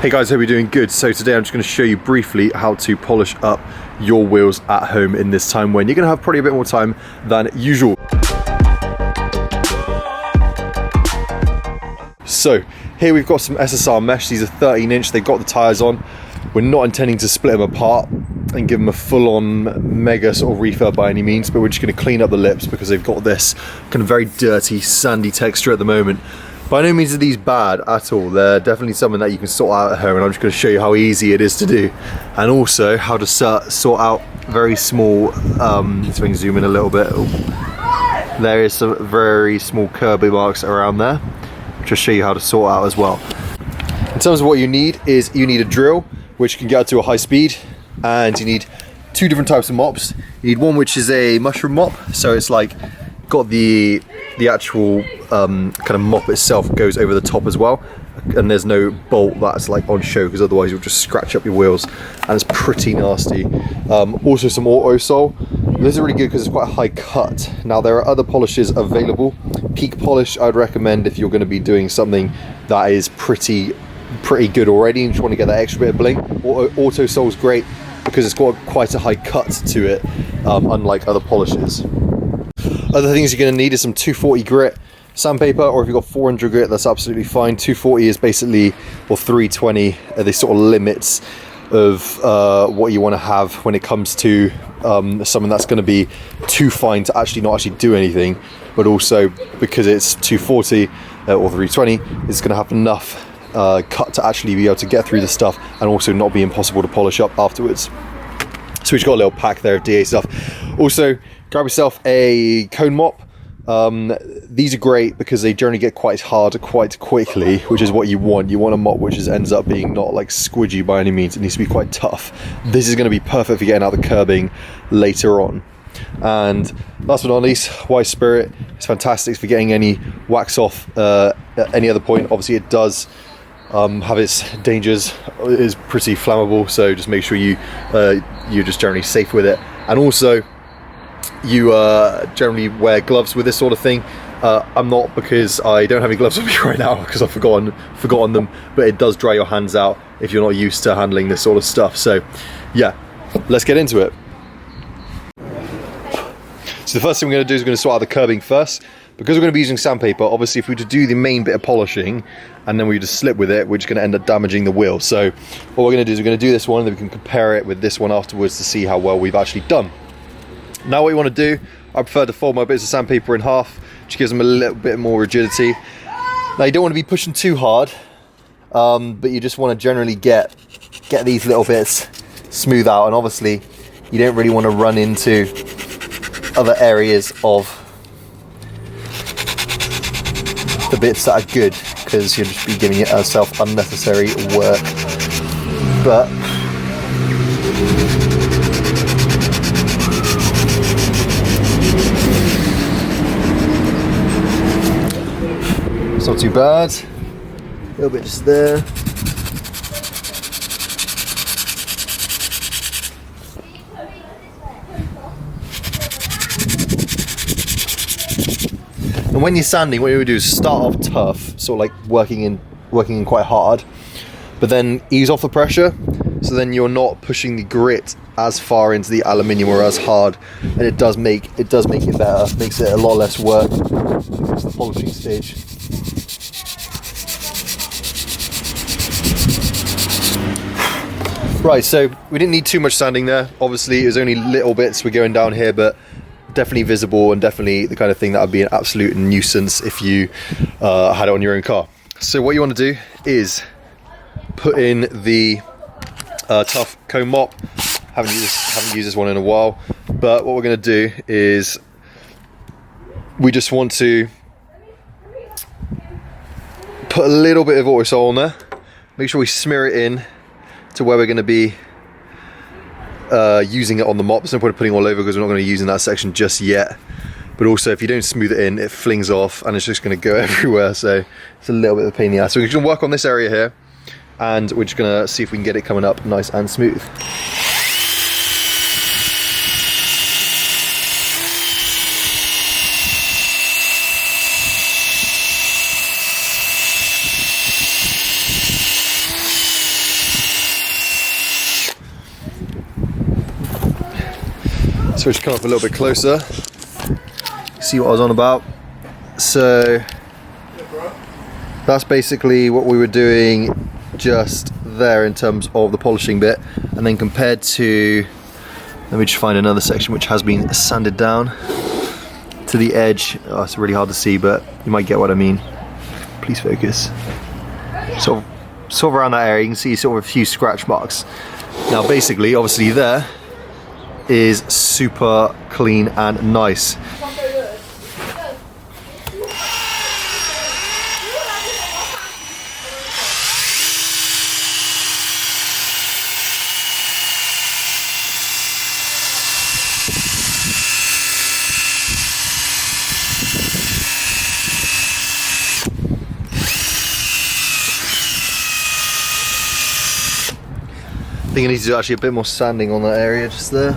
Hey guys, hope you're doing good. So today I'm just going to show you briefly how to polish up your wheels at home in this time when you're going to have probably a bit more time than usual. So here we've got some SSR mesh. These are 13-inch, they've got the tyres on. We're not intending to split them apart and give them a full-on mega sort of refurb by any means, but we're just going to clean up the lips because they've got this kind of very dirty, sandy texture at the moment. By no means are these bad at all. They're definitely something that you can sort out at home, and I'm just going to show you how easy it is to do, and also how to sort out very small, let's zoom in a little bit. There is some very small Kirby marks around there. Just show you how to sort out as well. In terms of what you need is you need a drill, which can get up to a high speed, and you need two different types of mops. You need one which is a mushroom mop, so it's like got the actual kind of mop itself goes over the top as well, and there's no bolt that's like on show because otherwise you'll just scratch up your wheels and it's pretty nasty. Also some auto sole. This is really good because it's quite a high cut. Now there are other polishes available. Peak polish I'd recommend if you're going to be doing something that is pretty good already and just want to get that extra bit of bling. Auto sole's great because it's got quite a high cut to it, unlike other polishes. Other things you're going to need is some 240 grit sandpaper, or if you've got 400 grit, that's absolutely fine. 240 is basically, or 320 are the sort of limits of what you want to have when it comes to something that's going to be too fine to actually not actually do anything, but also because it's 240 or 320, it's going to have enough cut to actually be able to get through the stuff and also not be impossible to polish up afterwards. So we've got a little pack there of DA stuff. Also, grab yourself a cone mop. These are great because they generally get quite hard quite quickly, which is what you want. You want a mop which ends up being not like squidgy by any means. It needs to be quite tough. This is going to be perfect for getting out the curbing later on. And last but not least, White Spirit. It's fantastic for getting any wax off at any other point. Obviously it does have its dangers. It is pretty flammable, so just make sure you're just generally safe with it. And also you generally wear gloves with this sort of thing. I'm not, because I don't have any gloves on me right now because I've forgotten them, but it does dry your hands out if you're not used to handling this sort of stuff. So yeah, let's get into it. So the first thing we're going to do is we're going to sort out the curbing first. Because we're going to be using sandpaper, obviously if we were to do the main bit of polishing and then we just slip with it, we're just going to end up damaging the wheel. So what we're going to do is we're going to do this one and then we can compare it with this one afterwards to see how well we've actually done. Now what you want to do, I prefer to fold my bits of sandpaper in half, which gives them a little bit more rigidity. Now you don't want to be pushing too hard, but you just want to generally get these little bits smooth out, and obviously you don't really want to run into other areas of the bits that are good, because you'll just be giving yourself unnecessary work. But it's not too bad. A little bit just there. And when you're sanding, what you would do is start off tough, sort of like working in quite hard, but then ease off the pressure, so then you're not pushing the grit as far into the aluminium or as hard, and it does make it better, makes it a lot less work. It's the polishing stage. Right, so we didn't need too much sanding there. Obviously, it was only little bits we're going down here, but definitely visible and definitely the kind of thing that would be an absolute nuisance if you had it on your own car. So what you want to do is put in the tough cone mop. Haven't used this one in a while, but what we're going to do is we just want to put a little bit of auto sole on there. Make sure we smear it in to where we're going to be using it on the mop. There's no point of putting it all over because we're not going to be using that section just yet. But also if you don't smooth it in, it flings off and it's just going to go everywhere, so it's a little bit of a pain in the ass. So we're going to work on this area here and we're just going to see if we can get it coming up nice and smooth. Switch come up a little bit closer. See what I was on about. So that's basically what we were doing just there in terms of the polishing bit, and then compared to, let me just find another section which has been sanded down to the edge. Oh, it's really hard to see, but you might get what I mean. Please focus. Sort of around that area, you can see sort of a few scratch marks. Now basically, obviously there is super clean and nice. I think I need to do actually a bit more sanding on that area just there.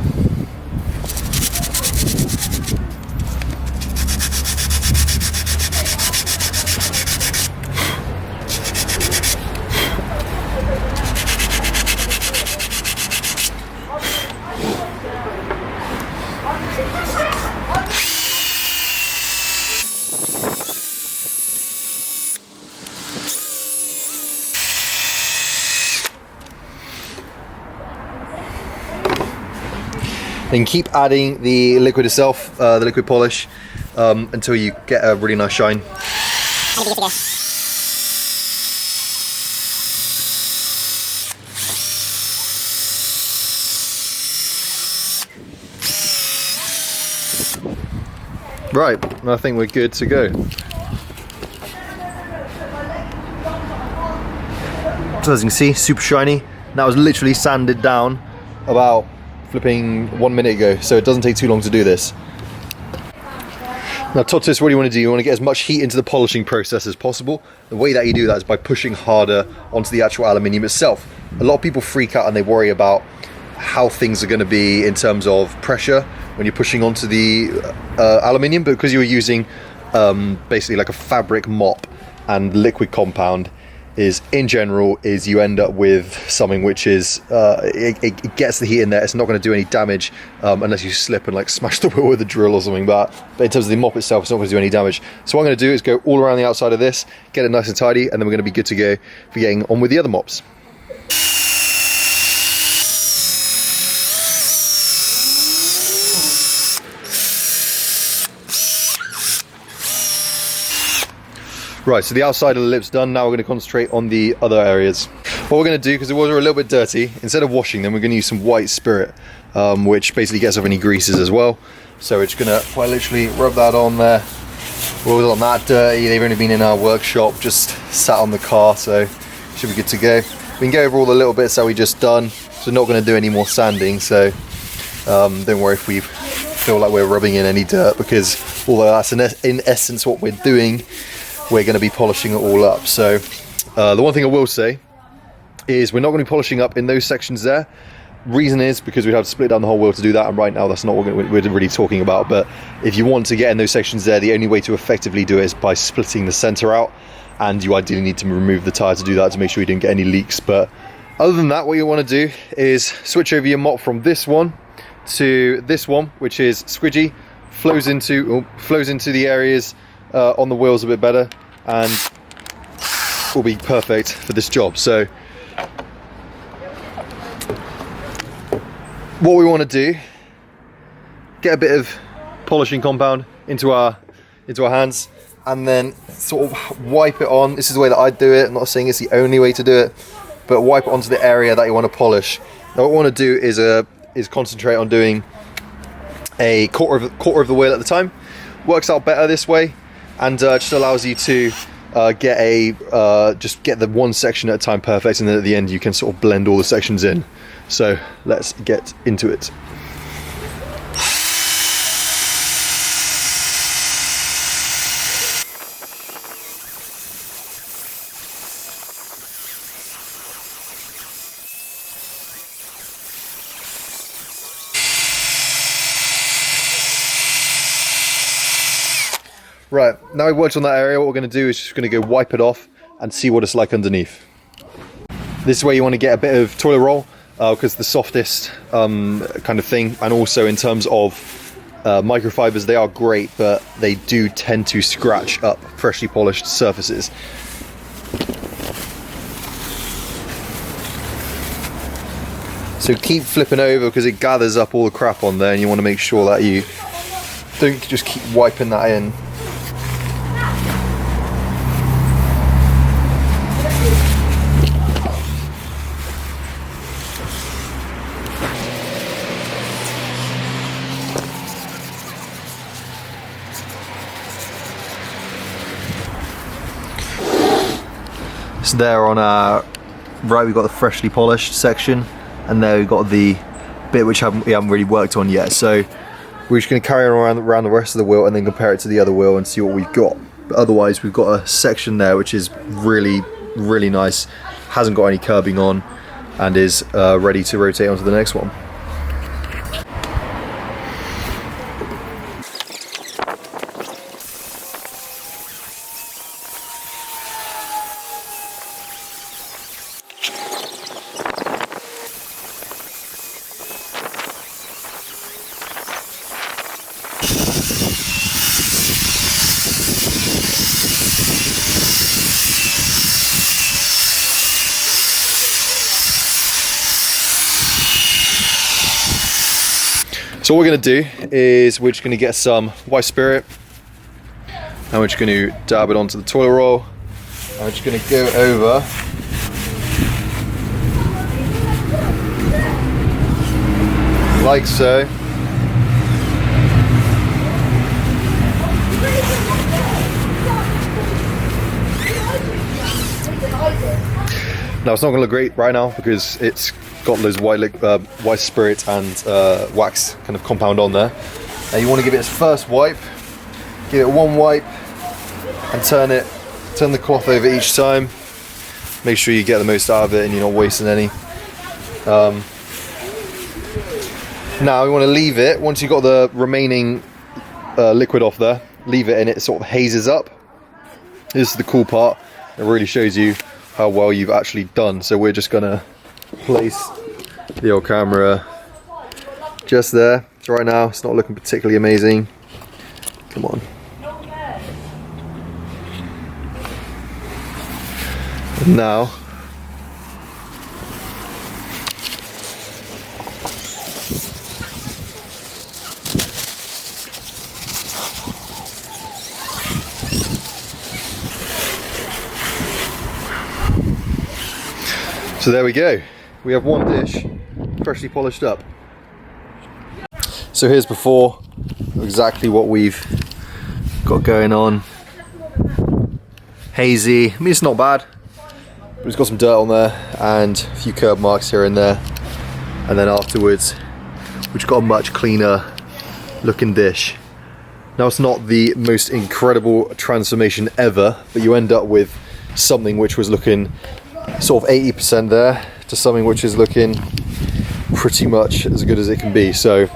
Then keep adding the liquid itself, the liquid polish, until you get a really nice shine. Right, I think we're good to go. So as you can see, super shiny. That was literally sanded down about flipping 1 minute ago, so it doesn't take too long to do this. Now Totis, what do you want to do? You want to get as much heat into the polishing process as possible. The way that you do that is by pushing harder onto the actual aluminium itself. A lot of people freak out and they worry about how things are going to be in terms of pressure when you're pushing onto the aluminium, but because you're using basically like a fabric mop and liquid compound, is in general is you end up with something which is it gets the heat in there. It's not going to do any damage unless you slip and like smash the wheel with a drill or something, but in terms of the mop itself, it's not going to do any damage. So what I'm going to do is go all around the outside of this, get it nice and tidy, and then we're going to be good to go for getting on with the other mops. Right, so the outside of the lip's done. Now we're going to concentrate on the other areas. What we're going to do, because the wheels are a little bit dirty, instead of washing them, we're going to use some white spirit, which basically gets off any greases as well. So we're just going to quite literally rub that on there. Wheels aren't that dirty, they've only been in our workshop, just sat on the car, so should be good to go. We can go over all the little bits that we just done, so we're not going to do any more sanding, so don't worry if we feel like we're rubbing in any dirt, because although that's in essence what we're doing, we're going to be polishing it all up. So the one thing I will say is we're not going to be polishing up in those sections there. Reason is because we'd have to split down the whole wheel to do that, and right now that's not what we're really talking about. But if you want to get in those sections there, the only way to effectively do it is by splitting the center out, and you ideally need to remove the tire to do that to make sure you don't get any leaks. But other than that, what you want to do is switch over your mop from this one to this one, which is squidgy, flows into the areas on the wheels a bit better, and will be perfect for this job. So what we want to do, get a bit of polishing compound into our hands, and then sort of wipe it on. This is the way that I do it. I'm not saying it's the only way to do it, but wipe it onto the area that you want to polish. Now what we want to do is concentrate on doing a quarter of the wheel at the time. Works out better this way, and just allows you to get the one section at a time perfect, and then at the end you can sort of blend all the sections in. So let's get into it. Right, now we've worked on that area, what we're going to do is just going to go wipe it off and see what it's like underneath. This is where you want to get a bit of toilet roll because the softest kind of thing, and also in terms of microfibers, they are great, but they do tend to scratch up freshly polished surfaces. So keep flipping over because it gathers up all the crap on there, and you want to make sure that you don't just keep wiping that in. So there on our right, we've got the freshly polished section, and there we've got the bit which we haven't really worked on yet. So we're just going to carry on around the rest of the wheel and then compare it to the other wheel and see what we've got. But otherwise, we've got a section there which is really, really nice, hasn't got any curbing on, and is ready to rotate onto the next one. So what we're going to do is we're just going to get some white spirit, and we're just going to dab it onto the toilet roll, and we're just going to go over like so. Now it's not going to look great right now because it's got those white spirit and wax kind of compound on there. Now you want to give it its first wipe, give it one wipe, and turn the cloth over each time. Make sure you get the most out of it and you're not wasting any. Now we want to leave it, once you've got the remaining liquid off there, leave it and it sort of hazes up. This is the cool part, it really shows you how well you've actually done. So we're just gonna place the old camera just there. So right now it's not looking particularly amazing. Come on. And now so there we go. We have one dish freshly polished up. So here's before, exactly what we've got going on. Hazy, I mean it's not bad, but it's got some dirt on there and a few curb marks here and there. And then afterwards, we've got a much cleaner looking dish. Now it's not the most incredible transformation ever, but you end up with something which was looking sort of 80% there to something which is looking pretty much as good as it can be. So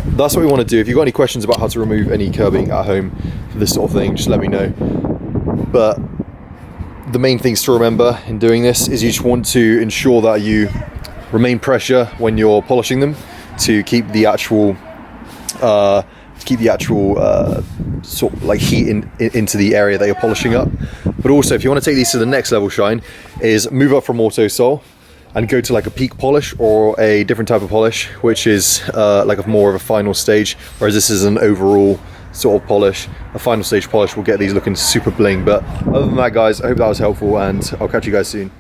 that's what we want to do. If you've got any questions about how to remove any curbing at home for this sort of thing, just let me know. But the main things to remember in doing this is you just want to ensure that you remain pressure when you're polishing them to keep the actual sort of like heat into the area that you're polishing up. But also, if you want to take these to the next level shine, is move up from Autosol and go to like a peak polish or a different type of polish, which is like a more of a final stage, whereas this is an overall sort of polish. A final stage polish will get these looking super bling. But other than that, guys, I hope that was helpful, and I'll catch you guys soon.